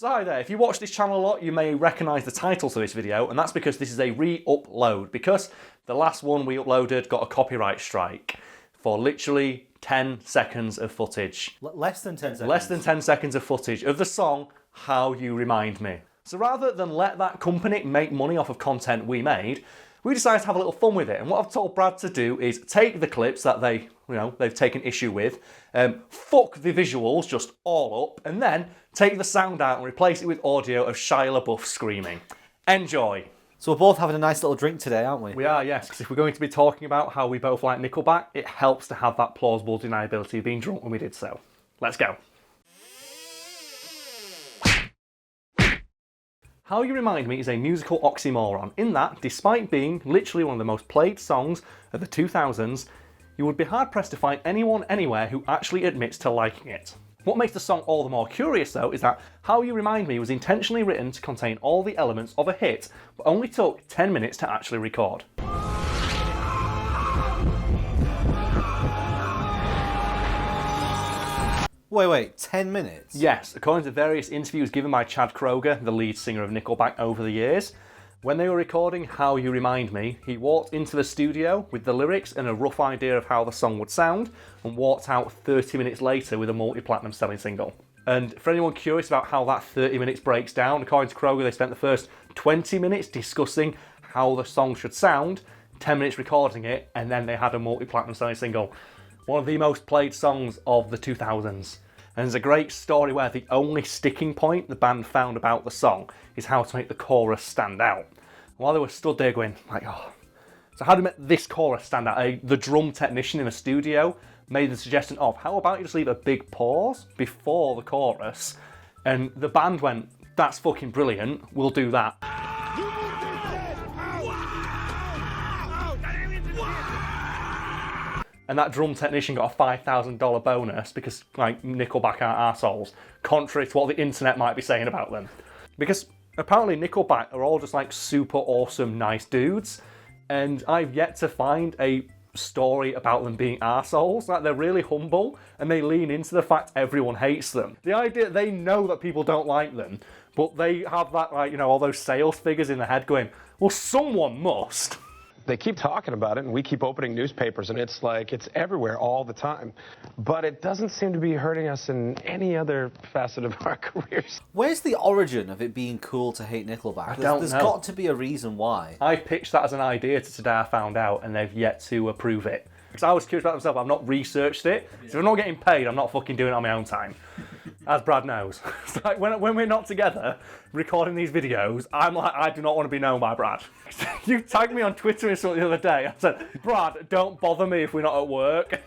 So hi there, if you watch this channel a lot, you may recognise the title to this video, and that's because this is a re-upload, because the last one we uploaded got a copyright strike for literally 10 seconds of footage. Less than 10 seconds? Less than 10 seconds of footage of the song, How You Remind Me. So rather than let that company make money off of content we made, we decided to have a little fun with it. And what I've told Brad to do is take the clips that they've taken issue with, fuck the visuals just all up, and then take the sound out and replace it with audio of Shia LaBeouf screaming. Enjoy. So we're both having a nice little drink today, aren't we? We are, yes, because if we're going to be talking about how we both like Nickelback, it helps to have that plausible deniability of being drunk when we did so. Let's go. How You Remind Me is a musical oxymoron in that, despite being literally one of the most played songs of the 2000s, you would be hard-pressed to find anyone anywhere who actually admits to liking it. What makes the song all the more curious, though, is that How You Remind Me was intentionally written to contain all the elements of a hit, but only took 10 minutes to actually record. Wait, 10 minutes? Yes, according to various interviews given by Chad Kroeger, the lead singer of Nickelback over the years, when they were recording How You Remind Me, he walked into the studio with the lyrics and a rough idea of how the song would sound, and walked out 30 minutes later with a multi-platinum selling single. And for anyone curious about how that 30 minutes breaks down, according to Kroeger, they spent the first 20 minutes discussing how the song should sound, 10 minutes recording it, and then they had a multi-platinum selling single. One of the most played songs of the 2000s. And there's a great story where the only sticking point the band found about the song is how to make the chorus stand out. While they were stood there going, like, oh, so how do we make this chorus stand out? The drum technician in the studio made the suggestion of, how about you just leave a big pause before the chorus? And the band went, that's fucking brilliant, we'll do that. And that drum technician got a $5,000 bonus because, like, Nickelback aren't arseholes, contrary to what the internet might be saying about them. Because apparently Nickelback are all just, like, super awesome, nice dudes, and I've yet to find a story about them being arseholes. Like, they're really humble, and they lean into the fact everyone hates them. The idea they know that people don't like them, but they have that, like, you know, all those sales figures in their head going, well, someone must. They keep talking about it, and we keep opening newspapers, and it's like it's everywhere all the time. But it doesn't seem to be hurting us in any other facet of our careers. Where's the origin of it being cool to hate Nickelback? There's got to be a reason why. I pitched that as an idea to Today I Found Out, and they've yet to approve it. Because I was curious about myself, I've not researched it. So if I'm not getting paid, I'm not fucking doing it on my own time. As Brad knows. It's like when we're not together recording these videos, I'm like, I do not want to be known by Brad. You tagged me on Twitter and something the other day. I said, Brad, don't bother me if we're not at work.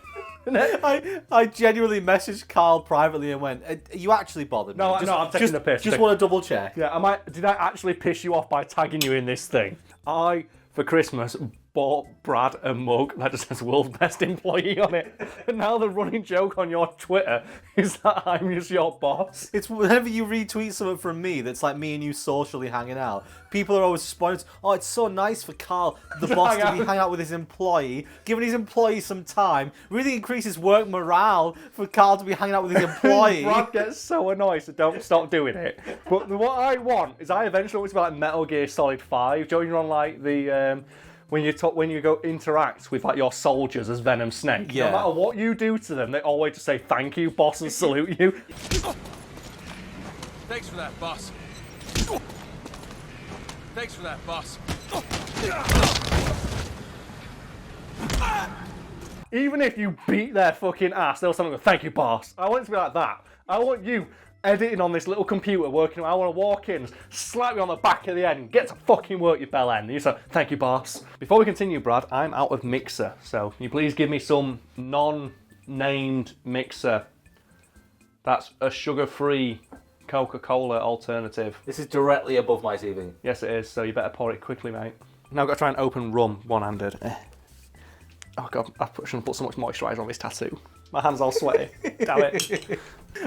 I genuinely messaged Karl privately and went, you actually bothered me? No, I'm taking the piss. Just want to double check. Yeah, did I actually piss you off by tagging you in this thing? For Christmas, bought Brad a mug that just says World's Best Employee on it. And now the running joke on your Twitter is that I'm just your boss. It's whenever you retweet something from me that's like me and you socially hanging out, people are always responding, oh, it's so nice for Karl, the boss, to be hanging out with his employee, giving his employee some time, really increases work morale for Karl to be hanging out with his employee. Brad gets so annoyed, so don't stop doing it. But what I want is I eventually want to be like Metal Gear Solid 5. Join you on like the... when you go interact with like your soldiers as Venom Snake, yeah. No matter what you do to them, they always just say thank you, boss, and salute you. Thanks for that, boss. Thanks for that, boss. Even if you beat their fucking ass, they'll say thank you, boss. I want it to be like that. I want you editing on this little computer working. I want to walk in, slap you on the back of the head and get to fucking work, you bell end. And you say, thank you, boss. Before we continue, Brad, I'm out of mixer, so can you please give me some non-named mixer that's a sugar-free Coca-Cola alternative? This is directly above my TV. Yes, it is, so you better pour it quickly, mate. Now I've got to try and open rum one-handed. Oh, God, I shouldn't put so much moisturiser on this tattoo. My hand's all sweaty. Damn it.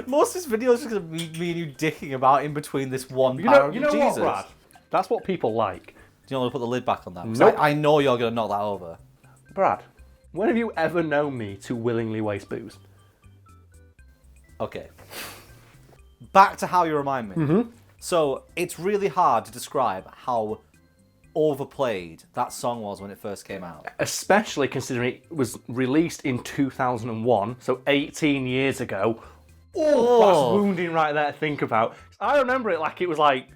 Most of this video is just going to be me and you dicking about in between this one You paragraph. know Jesus. what, Brad? That's what people like. Do you want to put the lid back on that? Nope. I know you're going to knock that over. Brad, when have you ever known me to willingly waste booze? Okay. back to How You Remind Me. So it's really hard to describe how overplayed that song was when it first came out. Especially considering it was released in 2001, so 18 years ago. Oh, that's wounding right there to think about. I remember it like it was like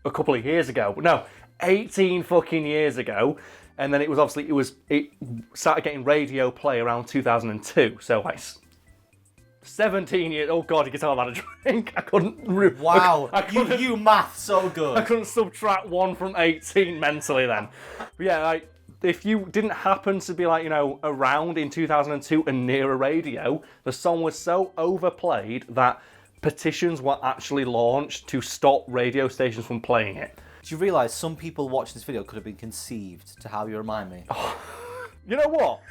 a couple of years ago, but no, 18 fucking years ago. And then it was obviously, it started getting radio play around 2002, so like 17 years. Oh god, you can tell I've had a drink. I couldn't. Wow, you math so good. I couldn't subtract 1 from 18 mentally then. But yeah, like if you didn't happen to be like, you know, around in 2002 and near a radio, the song was so overplayed that petitions were actually launched to stop radio stations from playing it. Do you realise some people watching this video could have been conceived to How You Remind Me? You know what?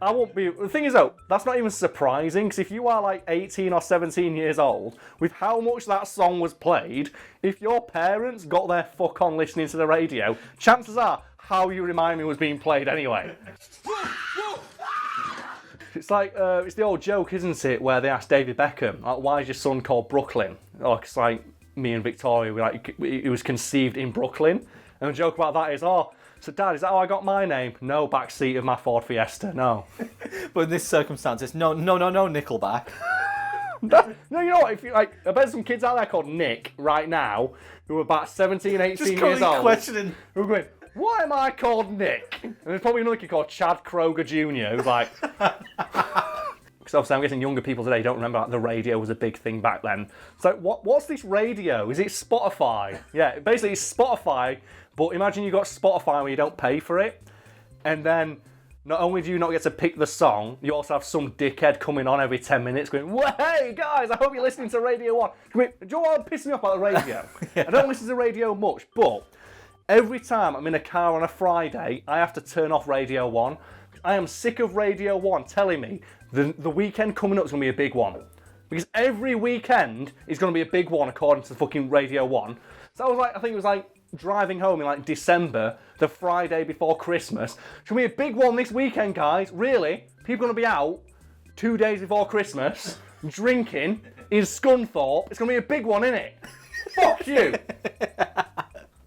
I won't be. The thing is, though, that's not even surprising, because if you are like 18 or 17 years old, with how much that song was played, if your parents got their fuck on listening to the radio, chances are How You Remind Me was being played anyway. It's like, it's the old joke, isn't it, where they asked David Beckham, like, why is your son called Brooklyn? Oh, it's like me and Victoria, it was conceived in Brooklyn. And the joke about that is, oh, so Dad, is that how I got my name? No, backseat of my Ford Fiesta, no. But in this circumstance, it's no, Nickelback. No, you know what? If you like, I bet some kids out there called Nick right now who are about 17, 18 years old. Questioning. Who are going, why am I called Nick? And there's probably another kid called Chad Kroger Jr. who's like, because obviously I'm guessing younger people today don't remember like, the radio was a big thing back then. So what's this radio? Is it Spotify? Yeah, basically it's Spotify, but imagine you got Spotify where you don't pay for it, and then not only do you not get to pick the song, you also have some dickhead coming on every 10 minutes going, well, hey guys, I hope you're listening to Radio 1. Do you know what pisses me off about the radio? Yeah. I don't listen to radio much, but every time I'm in a car on a Friday, I have to turn off Radio 1. I am sick of Radio 1 telling me the weekend coming up is going to be a big one. Because every weekend is going to be a big one according to fucking Radio 1. So I was like, I think it was like driving home in like December, the Friday before Christmas. It's going to be a big one this weekend, guys. Really? People are going to be out 2 days before Christmas, drinking in Scunthorpe. It's going to be a big one, innit? Fuck you.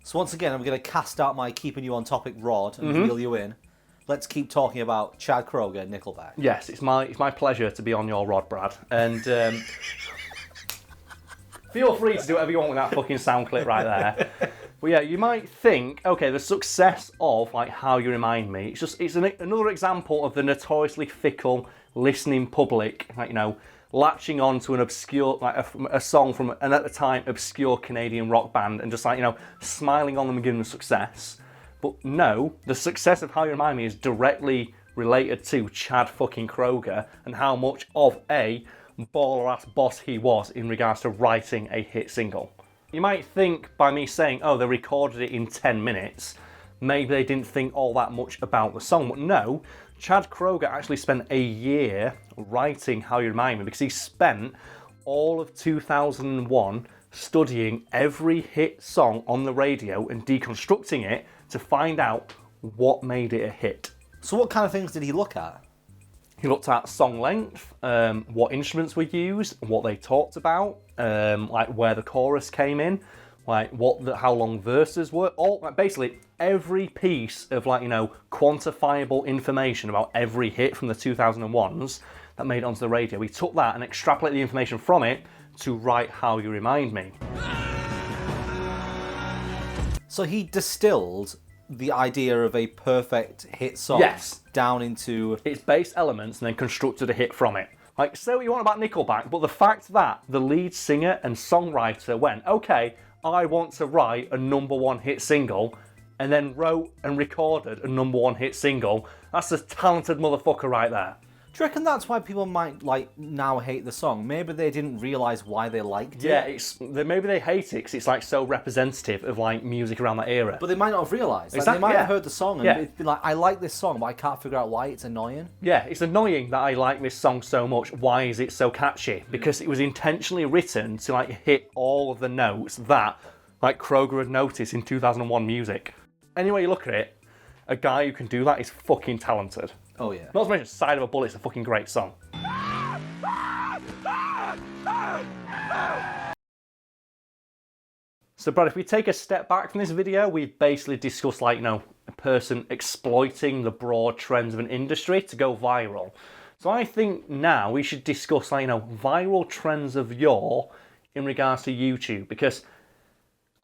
So once again, I'm going to cast out my keeping you on topic rod and reel you in. Let's keep talking about Chad Kroger, Nickelback. Yes, it's my pleasure to be on your rod, Brad. And feel free to do whatever you want with that fucking sound clip right there. But yeah, you might think, okay, the success of like How You Remind Me, it's another example of the notoriously fickle listening public, like, you know, latching on to an obscure, like a song from an at the time obscure Canadian rock band and just like, you know, smiling on them and giving them success. But no, the success of How You Remind Me is directly related to Chad fucking Kroger and how much of a baller-ass boss he was in regards to writing a hit single. You might think by me saying, oh, they recorded it in 10 minutes, maybe they didn't think all that much about the song. But no, Chad Kroger actually spent a year writing How You Remind Me because he spent all of 2001 studying every hit song on the radio and deconstructing it to find out what made it a hit. So what kind of things did he look at? He looked at song length, what instruments were used, what they talked about, like where the chorus came in, like how long verses were, like basically every piece of like, you know, quantifiable information about every hit from the 2001s that made it onto the radio. He took that and extrapolated the information from it to write How You Remind Me. So he distilled the idea of a perfect hit song down into its base elements and then constructed a hit from it. Like, say what you want about Nickelback, but the fact that the lead singer and songwriter went, okay, I want to write a #1 hit single, and then wrote and recorded a #1 hit single, that's a talented motherfucker right there. Do you reckon that's why people might like now hate the song? Maybe they didn't realise why they liked it. Yeah, maybe they hate it because it's like so representative of like music around that era. But they might not have realised. Like, they might have heard the song and it'd be like, I like this song, but I can't figure out why it's annoying. Yeah, it's annoying that I like this song so much. Why is it so catchy? Because it was intentionally written to like hit all of the notes that like Kroger had noticed in 2001 music. Any way you look at it, a guy who can do that is fucking talented. Oh yeah. Not to mention Side of a Bullet's a fucking great song. So, Brad, if we take a step back from this video, we've basically discussed, like, a person exploiting the broad trends of an industry to go viral. So I think now we should discuss, like, viral trends of yore in regards to YouTube, because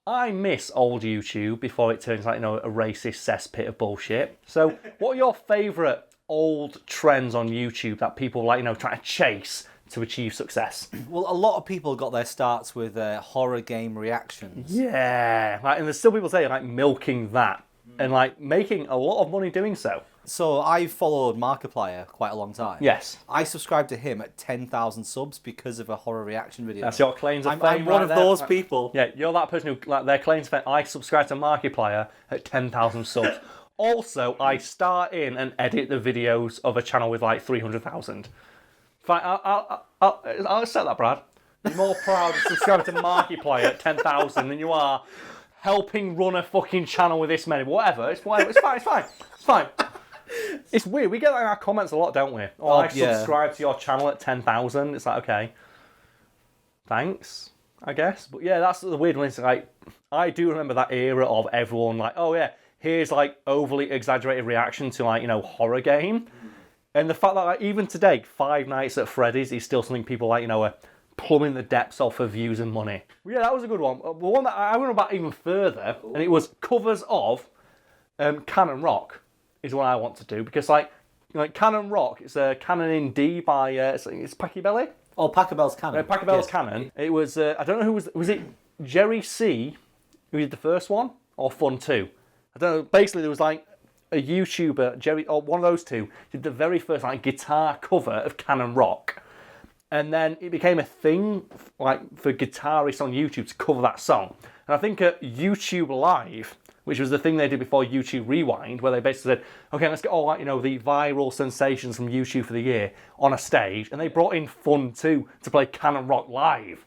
I miss old YouTube before it turns like, a racist cesspit of bullshit. So what are your favourite old trends on YouTube that people, like, try to chase to achieve success? Well, a lot of people got their starts with horror game reactions. Yeah, like, and there's still people saying, like, milking that and, like, making a lot of money doing so. So I followed Markiplier quite a long time. Yes. I subscribed to him at 10,000 subs because of a horror reaction video. That's your claims of fame. I'm one of those there. people. Yeah, you're that person who, like, their claims of fame. I subscribe to Markiplier at 10,000 subs. Also, I start in and edit the videos of a channel with, like, 300,000. Fine, I'll accept that, Brad. You're more proud of subscribing to Markiplier at 10,000 than you are helping run a fucking channel with this many. Whatever. It's fine. It's fine. It's weird. We get that in our comments a lot, don't we? I subscribe to your channel at 10,000. It's like, okay, thanks, I guess. But yeah, that's the weird one. It's like, I do remember that era of everyone like, oh yeah, here's like overly exaggerated reaction to, like, horror game. And the fact that, like, even today, Five Nights at Freddy's is still something people, like, are plumbing the depths of for views and money. Yeah, that was a good one. The one that I went about even further, and it was covers of Canon Rock. Is what I want to do, because like Canon Rock, it's a Canon in D by it's Pachelbel. Oh, Pachelbel's Canon. Pachelbel's Canon. It was I don't know who was it Jerry C who did the first one, or Fun 2? I don't know. Basically, there was like a YouTuber, Jerry, or one of those two, did the very first like guitar cover of Canon Rock, and then it became a thing like for guitarists on YouTube to cover that song. And I think at YouTube Live, which was the thing they did before YouTube Rewind, where they basically said, okay, let's get all, like, the viral sensations from YouTube for the year on a stage, and they brought in Fun 2 to play Canon Rock live.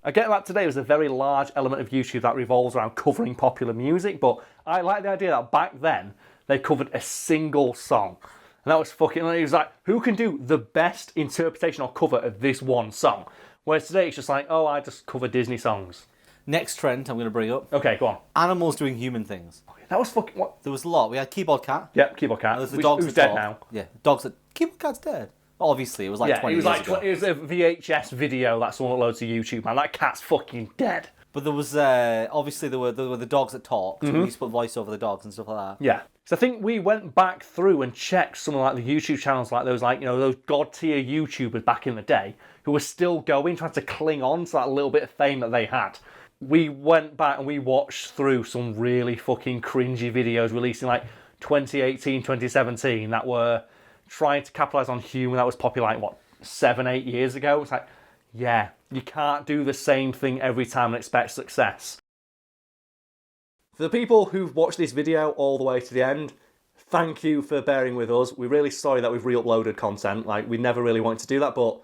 I get that today was a very large element of YouTube that revolves around covering popular music, but I like the idea that back then they covered a single song. And that was fucking, it was like, who can do the best interpretation or cover of this one song? Whereas today it's just like, oh, I just cover Disney songs. Next trend I'm going to bring up. Okay, go on. Animals doing human things. That was fucking, what? There was a lot. We had Keyboard Cat. Yep, Keyboard Cat. There's the dogs who's that dead talk. now. Yeah, dogs that... Keyboard Cat's dead. Obviously, it was like 20 years ago. It was a VHS video that someone uploads to YouTube, man. That cat's fucking dead. But there was, obviously, there were the dogs that talked. Mm-hmm. We used to put voice over the dogs and stuff like that. Yeah. So I think we went back through and checked some of, like, the YouTube channels, like those, like, those god-tier YouTubers back in the day who were still going, trying to cling on to that little bit of fame that they had. We went back and we watched through some really fucking cringy videos released in, like, 2018, 2017 that were trying to capitalise on humour that was popular, like, what, 7-8 years ago? It's like, yeah, you can't do the same thing every time and expect success. For the people who've watched this video all the way to the end, thank you for bearing with us. We're really sorry that we've re-uploaded content. Like, we never really wanted to do that, but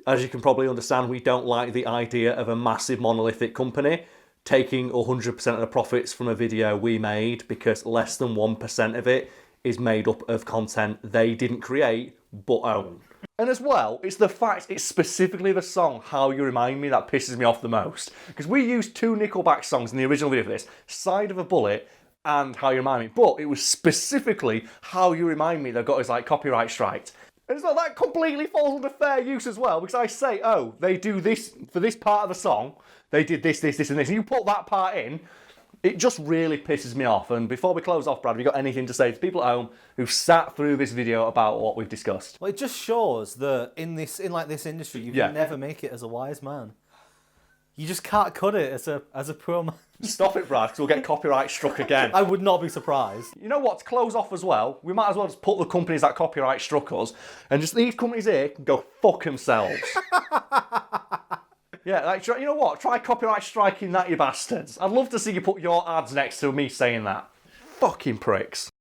as you can probably understand, we don't like the idea of a massive monolithic company taking 100% of the profits from a video we made, because less than 1% of it is made up of content they didn't create but own. And as well, it's the fact, it's specifically the song How You Remind Me that pisses me off the most. Because we used 2 Nickelback songs in the original video for this, Side of a Bullet and How You Remind Me. But it was specifically How You Remind Me that got us, like, copyright striked. And so that completely falls under fair use as well, because I say, oh, they do this, for this part of the song, they did this, this, this and this, and you put that part in, it just really pisses me off. And before we close off, Brad, have you got anything to say to people at home who've sat through this video about what we've discussed? Well, it just shows that in this industry, you can never make it as a wise man. You just can't cut it as a poor man. Stop it, Brad, because we'll get copyright struck again. I would not be surprised. You know what, to close off as well, we might as well just put the companies that copyright struck us, and just these companies here can go fuck themselves. Yeah, like, you know what? Try copyright striking that, you bastards. I'd love to see you put your ads next to me saying that. Fucking pricks.